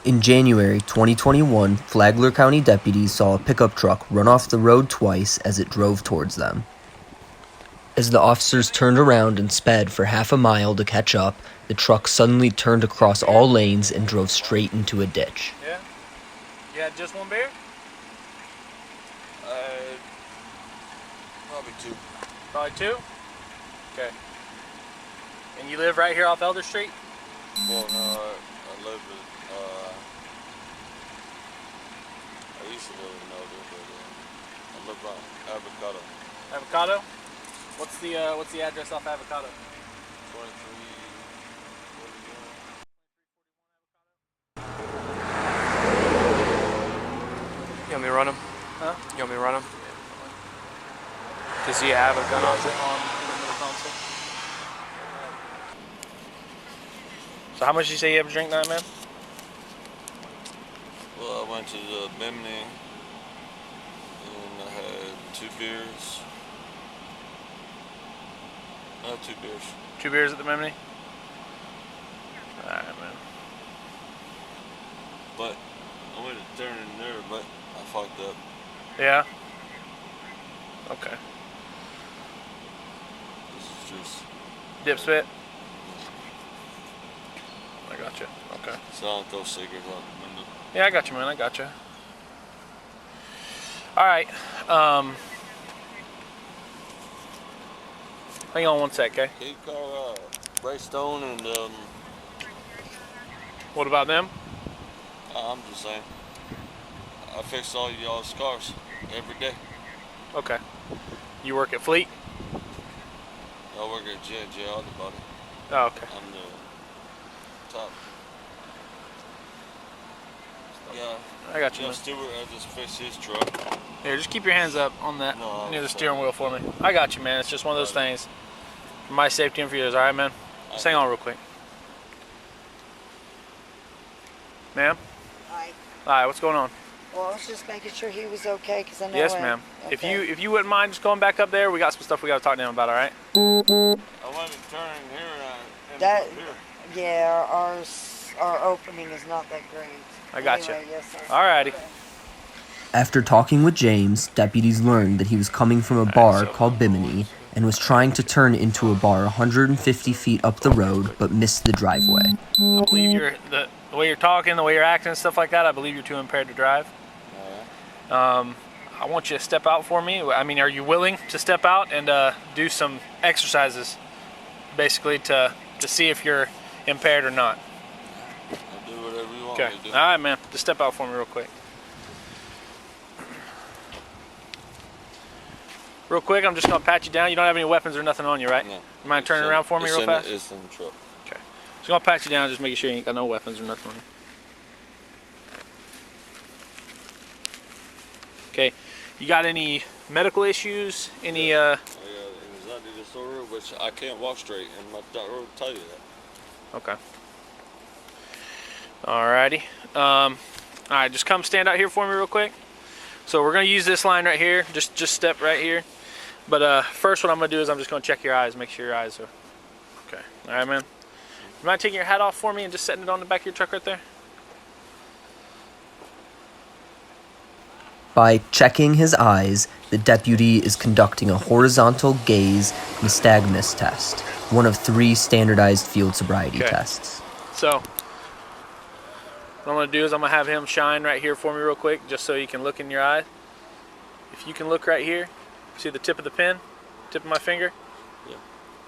In January 2021, Flagler County deputies saw a pickup truck run off the road twice as it drove towards them. As the officers turned around and sped for half a mile to catch up, the truck suddenly turned across all lanes and drove straight into a ditch. Yeah? You had just one beer? Probably two. Probably two? Okay. And you live right here off Elder Street? Well, no, I live in, I used to live in Elder, but I live on Avocado. Avocado? What's the address off Avocado? 23. You want me to run him? Huh? You want me to run him? Does he have a gun on him? So how much did you say you have to drink now, man? Well, I went to the Bimini and I had 2 beers. I had 2 beers. 2 beers at the Memney? Alright, man. But I went to turn in there, but I fucked up. Yeah? Okay. This is just Dip spit? I gotcha. Okay. so I don't throw cigarettes out the window. Yeah, I got you, man. I got you. All right. Hang on one sec, okay? Can you call Ray Stone and What about them? I'm just saying. I fix all y'all's cars every day. Okay. You work at Fleet? I work at J Autobody. Oh, okay. I'm the top. Yeah. I got you, Yeah, man. Stewart, I just fixed his truck. Here, just keep your hands up on that No, near the I'm steering sorry. wheel for me. I got you, man. It's just one of those things. For my safety and for yours, all right, man? Just hang on real quick. Ma'am? Hi. Hi, what's going on? Well, I was just making sure he was okay because I know. Yes, ma'am. Okay. If you wouldn't mind just going back up there, we got some stuff we got to talk to him about, all right? I went to turn here and That- here. Yeah, our opening is not that great. I got you. Anyway, yes, sir. All righty. Okay. After talking with James, deputies learned that he was coming from a bar called Bimini and was trying to turn into a bar 150 feet up the road but missed the driveway. I believe the way you're talking, the way you're acting and stuff like that, I believe you're too impaired to drive. I want you to step out for me. I mean, are you willing to step out and do some exercises, basically, to see if you're impaired or not? I'll do whatever you want Okay. me to do. All right, man. Just step out for me real quick. Real quick, I'm just going to pat you down. You don't have any weapons or nothing on you, right? No. You mind turning around for me real fast? It's in the truck. Okay. Just going to pat you down, just making sure you ain't got no weapons or nothing on you. Okay. You got any medical issues? Any, I got anxiety disorder, which I can't walk straight, and my doctor will tell you that. Okay. Alrighty. Alright, just come stand out here for me real quick. So we're going to use this line right here. Just step right here. But first what I'm going to do is I'm just going to check your eyes, make sure your eyes are okay. Alright, man. You mind taking your hat off for me and just setting it on the back of your truck right there? By checking his eyes, the deputy is conducting a horizontal gaze nystagmus test, one of 3 standardized field sobriety Okay. tests. So what I'm going to do is I'm going to have him shine right here for me real quick, just so you can look in your eye. If you can look right here, see the tip of the pen, tip of my finger? Yeah.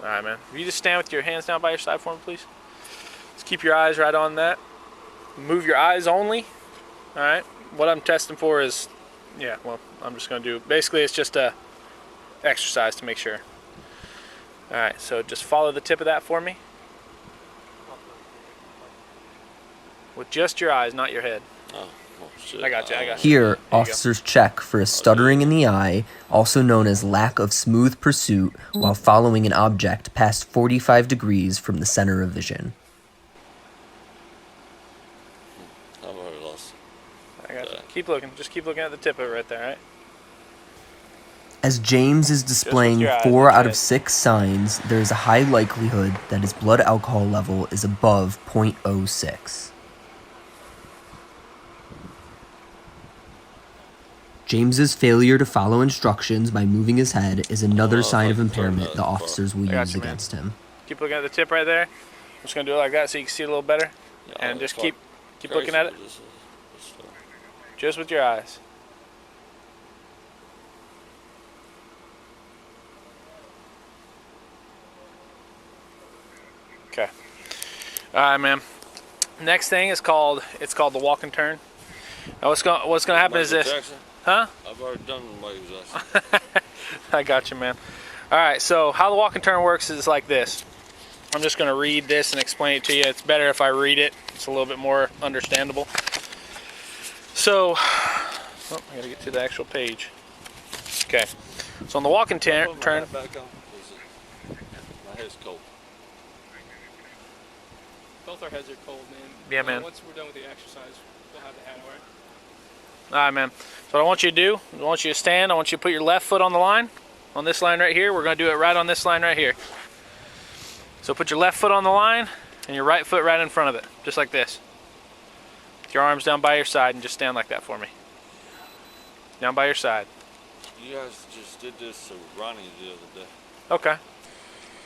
Alright, man. If you just stand with your hands down by your side for me, please. Just keep your eyes right on that. Move your eyes only. Alright. What I'm testing for is, yeah, well, I'm just going to do, basically it's just a exercise to make sure. Alright, so just follow the tip of that for me. With just your eyes, not your head. Oh, shit. I got you. Here, officers check for a stuttering in the eye, also known as lack of smooth pursuit, while following an object past 45 degrees from the center of vision. I'm already lost. I got you. Keep looking. Just keep looking at the tip of it right there, right? As James is displaying your eyes, 4 not your out of head. 6 signs, there is a high likelihood that his blood alcohol level is above .06. James's failure to follow instructions by moving his head is another sign of I can turn impairment that the far. officers will I got use you, man. against him. Keep looking at the tip right there. I'm just gonna do it like that so you can see it a little better. And just keep looking at it. Just with your eyes. Okay. All right, man. Next thing is called the walk and turn. Now what's gonna happen is this, huh? I've already done Michael Jackson. I got you, man. All right. So how the walk and turn works is like this. I'm just gonna read this and explain it to you. It's better if I read it. It's a little bit more understandable. So, oh, I gotta get to the actual page. Okay. So on the walk and turn. Put my hat back on, 'cause my head's cold. Both our heads are cold, man. Yeah, man. Once we're done with the exercise, we'll have the hat, all right? All right, man. So what I want you to do, I want you to stand. I want you to put your left foot on the line, on this line right here. We're going to do it right on this line right here. So put your left foot on the line and your right foot right in front of it, just like this. With your arms down by your side and just stand like that for me. Down by your side. You guys just did this to Ronnie the other day. Okay.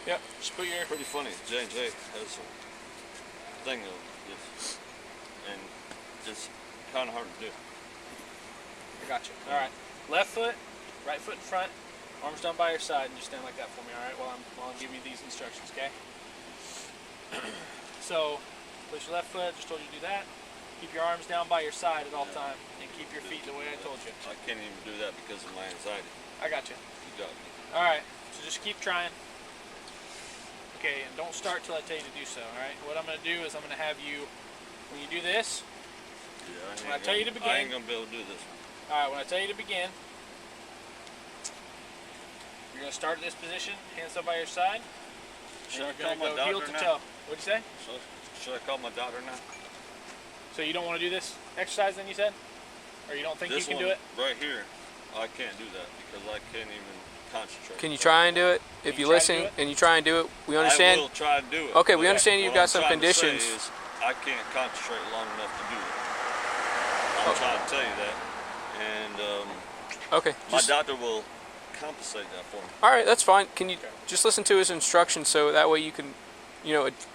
Yep. Just put your. Pretty funny. J&J has a thing of this, and it's kind of hard to do. I got you. All right. Left foot, right foot in front, arms down by your side, and just stand like that for me. All right. While I'm giving you these instructions. Okay. So, place your left foot. Just told you to do that. Keep your arms down by your side at all time, and keep your feet the way I told you. I can't even do that because of my anxiety. I got you. You got me. All right. So just keep trying. Okay, and don't start till I tell you to do so. All right. What I'm going to do is I'm going to have you, when you do this. Yeah, When I tell you to begin. I ain't gonna be able to do this. All right. When I tell you to begin, you're going to start at this position, hands up by your side. Should I and you're call going my to go heel doctor to now? toe. What'd you say? Should I call my doctor now? So you don't want to do this exercise then, you said? Or you don't think This you can one do it? right here, I can't do that because I can't even concentrate. Can you try and do it? If Can you you try to listen do it? and you try and do it, we I understand. will try to do it. Okay, we but understand you've what got I'm some trying to say conditions. is I can't concentrate long enough to do it. I'm trying to tell you that, and Okay. my Just, doctor will compensate that for me. all right, that's fine. Can you just listen to his instructions so that way you can,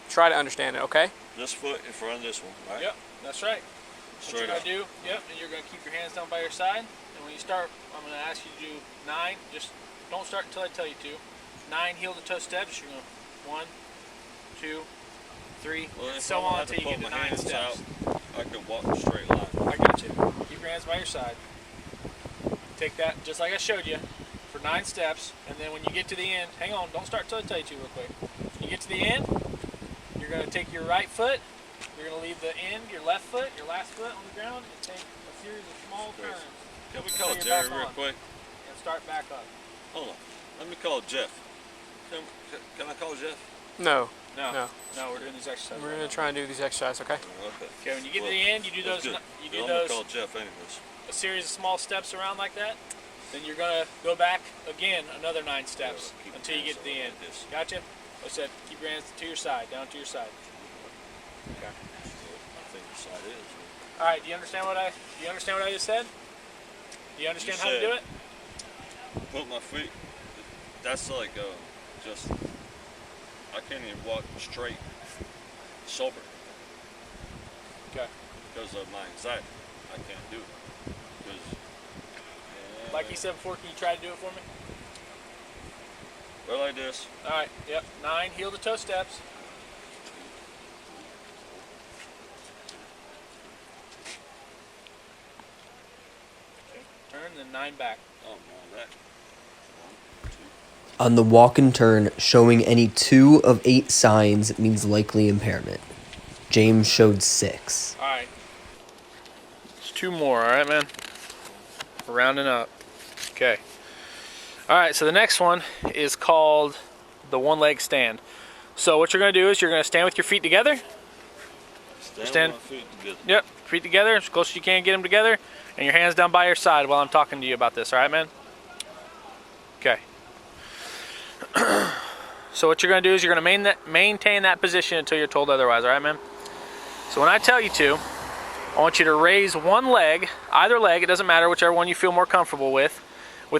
try to understand it, okay? This foot in front of this one, right? Yep, that's right. What Straight you're up. going to do, yep, and you're going to keep your hands down by your side. And when you start, I'm going to ask you to do 9. Just don't start until I tell you to. 9 heel to toe steps. You're going to 1, 2, 3, Well, and if so I don't on have until to you put get to my 9 hands steps. out, I could walk a straight line. I got you. Keep your hands by your side. Take that just like I showed you for 9 steps, and then when you get to the end, hang on, don't start till I tell you to real quick. When you get to the end, you're going to take your right foot, you're going to leave the end, your left foot, your last foot on the ground, and take a series of small turns. Can we call Until you're Jerry back real on. quick? And start back up. Hold on. Let me call Jeff. Can I call Jeff? No. No, we're doing these exercises. We're right gonna now. try and do these exercises, okay? Okay. Okay, when you get Well, to the end, you do that's those. good. You But do I'm gonna those call Jeff anyways. a series of small steps around like that. Then you're gonna go back again another 9 steps Keep your until you get hands to the up end. like this. Gotcha? I said keep your hands to your side, down to your side. Okay. I think the side is. All right. Do you understand what I just said? Do you understand how to do it? Put my feet. That's like just. I can't even walk straight, sober, Okay. because of my anxiety. I can't do it. 'Cause, Like you said before, can you try to do it for me? Go like this. All right. Yep. 9 heel to toe steps. Okay. Turn, then 9 back. Oh no, that. 1, 2. On the walk and turn, showing any 2 of 8 signs means likely impairment. James showed 6. All right. It's 2 more. All right, man. We're rounding up. Okay. All right. So the next one is called the one leg stand. So what you're going to do is you're going to stand with your feet together. Stand with my feet together. Yep. Feet together as close as you can. Get them together, and your hands down by your side while I'm talking to you about this. All right, man. Okay. So what you're going to do is you're going to maintain that position until you're told otherwise, all right, man? So when I tell you to, I want you to raise one leg, either leg, it doesn't matter, whichever one you feel more comfortable with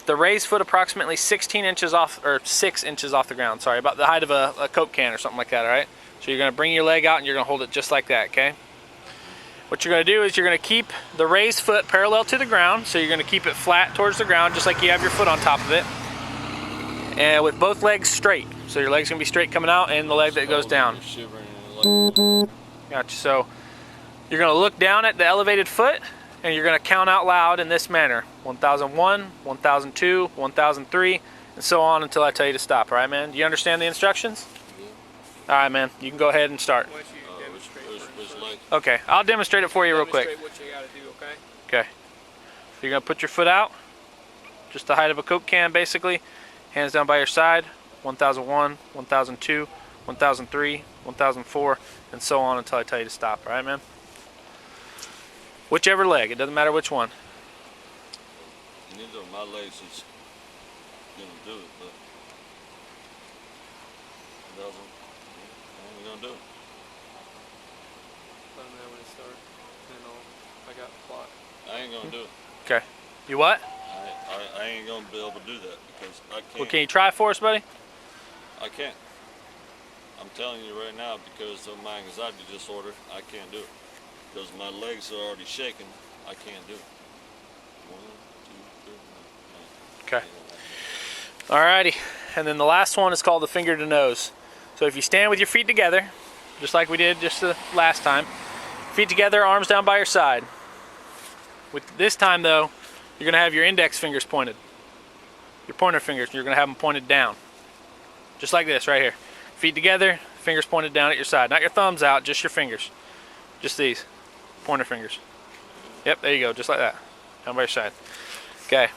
the raised foot approximately 16 inches off, or 6 inches off the ground, sorry, about the height of a Coke can or something like that, all right? So you're gonna bring your leg out and you're gonna hold it just like that, okay? What you're gonna do is you're gonna keep the raised foot parallel to the ground, so you're gonna keep it flat towards the ground, just like you have your foot on top of it. And with both legs straight. So your leg's gonna be straight coming out and the leg that goes down. Gotcha, so you're gonna look down at the elevated foot and you're gonna count out loud in this manner. 1001, 1002, 1003, and so on until I tell you to stop, all right, man? Do you understand the instructions? Yeah. All right, man, you can go ahead and start. Why don't you demonstrate Which leg? Okay, I'll demonstrate it for you real quick. Demonstrate what you gotta do, okay? Okay. So you're gonna put your foot out, just the height of a Coke can basically, hands down by your side, 1001, 1002, 1003, 1004, and so on until I tell you to stop, all right, man? Whichever leg, it doesn't matter which one. Neither of my legs is gonna do it, but it doesn't. I ain't gonna do it. Let me know when it starts, and I got the plot. I ain't gonna do it. Okay. You what? I ain't gonna be able to do that because I can't. Well, can you try for us, buddy? I can't. I'm telling you right now, because of my anxiety disorder, I can't do it. Because my legs are already shaking, I can't do it. 1, 2, 3, 4. Okay. Alrighty. And then the last one is called the finger to nose. So if you stand with your feet together, just like we did just the last time, feet together, arms down by your side. With this time though, you're gonna have your index fingers pointed. Your pointer fingers, you're gonna have them pointed down. Just like this right here. Feet together, fingers pointed down at your side. Not your thumbs out, just your fingers. Just these. Pointer fingers. Yep, there you go, just like that. Down by your side. Okay.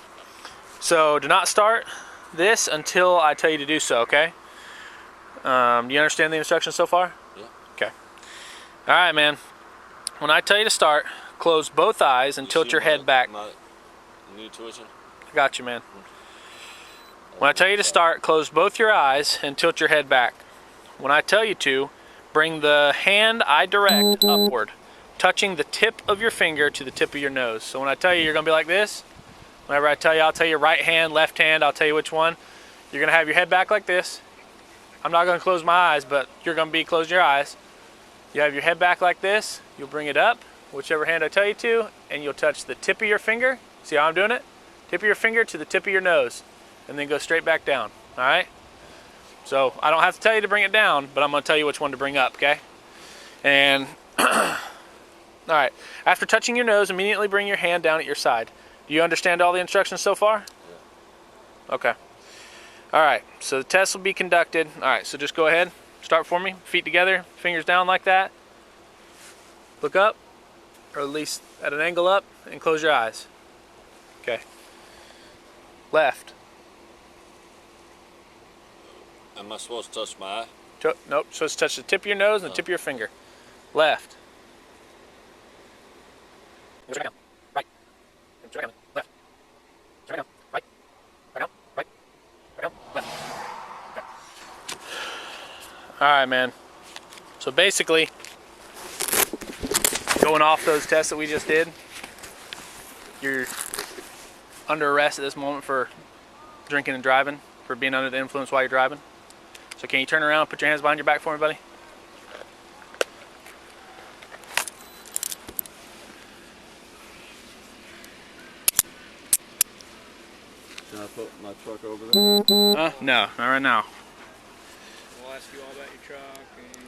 So do not start this until I tell you to do so, okay? Do you understand the instructions so far? Yeah. Okay. Alright, man. When I tell you to start, close both eyes and You tilt see your head back. My new twitching? I got you, man. When I tell you to start, close both your eyes and tilt your head back. When I tell you to, bring the hand eye direct upward, touching the tip of your finger to the tip of your nose. So when I tell you, you're going to be like this. Whenever I tell you, I'll tell you right hand, left hand, I'll tell you which one. You're going to have your head back like this. I'm not going to close my eyes, but you're going to be close your eyes. You have your head back like this. You'll bring it up, whichever hand I tell you to, and you'll touch the tip of your finger. See how I'm doing it? Tip of your finger to the tip of your nose, and then go straight back down. All right? So I don't have to tell you to bring it down, but I'm going to tell you which one to bring up, okay? And, all right. After touching your nose, immediately bring your hand down at your side. Do you understand all the instructions so far? Yeah. Okay. All right. So the test will be conducted. All right. So just go ahead. Start for me. Feet together. Fingers down like that. Look up, or at least at an angle up, and close your eyes. Okay. Left. Am I supposed to touch my eye? Nope. Supposed to touch the tip of your nose and the tip of your finger. Left. Right. Left. Right. Left. All right, man. So basically, going off those tests that we just did, you're under arrest at this moment for drinking and driving, for being under the influence while you're driving. So can you turn around and put your hands behind your back for me, buddy? Can I put my truck over there? No, not right now. We'll ask you all about your truck, and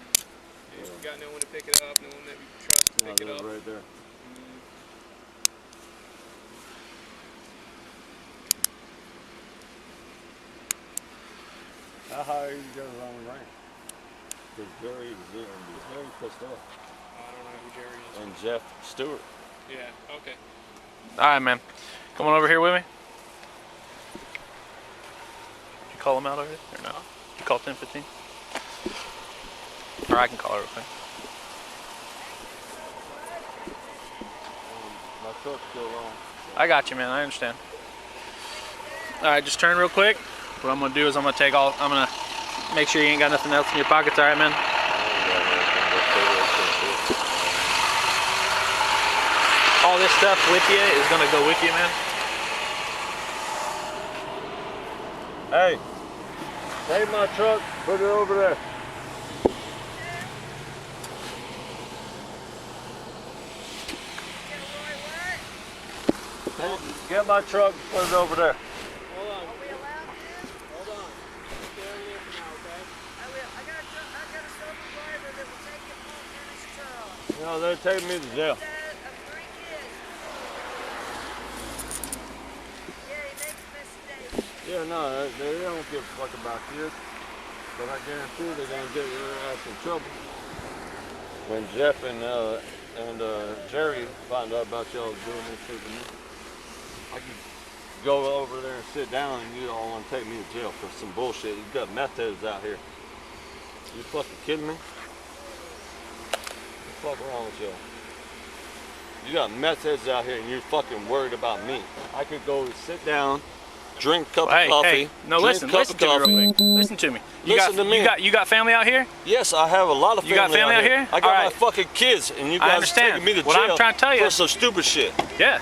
if you got no one to pick it up, no one that we trust to pick it up. Right there. How high are you guys on the rank? Because Jerry is there and he's very pissed off. I don't know who Jerry is. And Jeff Stewart. Yeah, okay. All right, man. Come on over here with me. Did you call him out already, or no? You call 1015? Or I can call her real quick. My truck's still on. I got you, man. I understand. All right, just turn real quick. What I'm gonna do is I'm gonna make sure you ain't got nothing else in your pockets. All right, man. all this stuff with you is gonna go with you, man. Hey, take my truck, put it over there. Get my truck, put it over there. Hold on. Are we allowed in? Hold on. Stay on here for now, okay? I got a supervisor that will take him home in his truck. You know, they're taking me to jail. Dad of 3 kids. Yeah, he makes mistakes. Yeah, no, they don't give a fuck about kids. But I guarantee they're gonna get your ass in trouble. When Jeff and Jerry find out about y'all doing this shit to me, I could go over there and sit down and you all want to take me to jail for some bullshit. You got meth heads out here. You fucking kidding me? What the fuck wrong with y'all? You got meth heads out here and you're fucking worried about me. I could go sit down, drink a cup of coffee. Hey, no, listen to me real quick. Listen to me. Listen to me. You got family out here? Yes, I have a lot of family. You got family out here? I got All my right. fucking kids, and you I guys understand. taking me to What jail I'm trying to tell you- for some stupid shit. Yeah.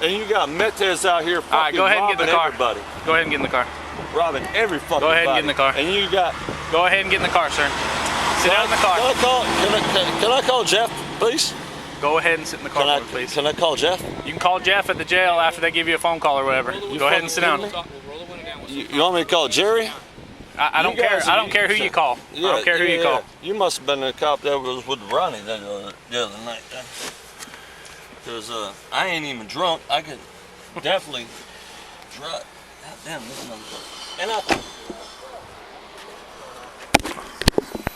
And you got meth heads out here fucking All right, go ahead and get in the robbing car. everybody. Go ahead and get in the car. Robbing every fucking Go ahead and body. get in the car. And you got... Go ahead and get in the car, sir. Sit down in the car. Can I call Jeff, please? Go ahead and sit in the car, for me, please. Can I call Jeff? You can call Jeff at the jail after they give you a phone call or whatever. Go ahead and sit down. We'll roll the window down. You want me to call Jerry? I don't care. I don't care who you call. I don't care who you call. You must have been the cop that was with Ronnie the other night. Because I ain't even drunk. I could definitely drive. God damn, this motherfucker. And